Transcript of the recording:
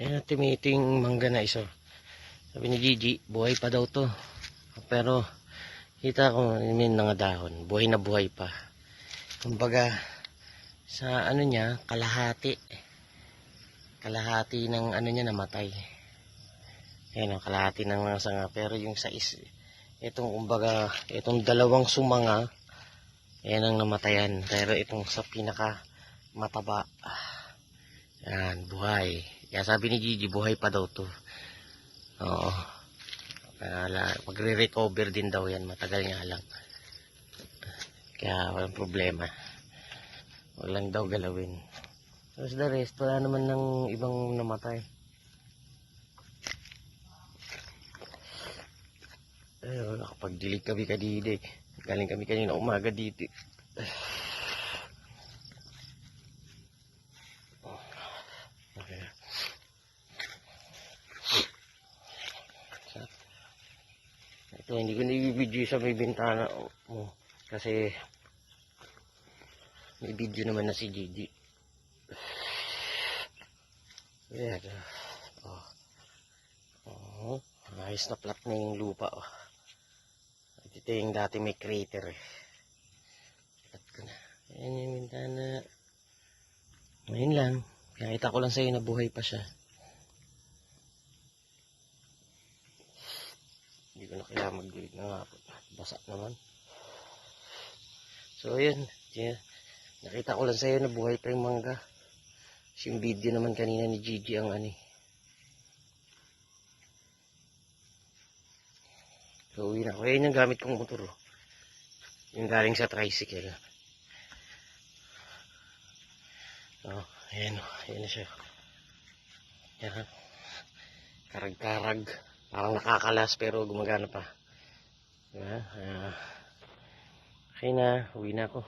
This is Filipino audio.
Ayan, ito yung mangga na isa. Sabi ni Gigi, buhay pa daw to. Pero, kita ko, yun mga dahon. Buhay na buhay pa. Kumbaga, sa ano niya, kalahati. Kalahati ng ano niya namatay. Ayan o, kalahati ng mga sanga. Pero yung sa itong kumbaga, itong dalawang sumanga, ayan ang namatayan. Pero itong sa pinaka mataba, yan, buhay. Kaya sabi ni Gigi, buhay pa daw to. Oo. Magre-recover din daw yan. Matagal nga lang. Kaya walang problema. Wag lang daw galawin. Tapos the rest, wala naman ng ibang namatay. Ayun, nakapagdilig kami kanina. Galing kami kanina umaga dito. Ito, hindi ko na-video sa may bintana mo. Kasi may video naman na si Gigi. Ayan. Oh, ayos na flat na yung lupa. Oh. Ito yung dati may crater. Flat ko na. Ayan yung bintana. Ngayon lang. Nakita ko lang sa'yo na buhay pa siya. Hindi ko na kailangan magdilig na nga po. Basa naman. So yun. Nakita ko lang sa'yo na buhay pa yung mangga. Yung video naman kanina ni Gigi ang ani. So uwi na ako. Ayan yung gamit kong motor. Yung galing sa tricycle. Oh, ayan o. Ayan na siya. Ayan. Karag-karag. Parang nakakalas pero gumagana pa. Diba? Okay na. Uwi na ako.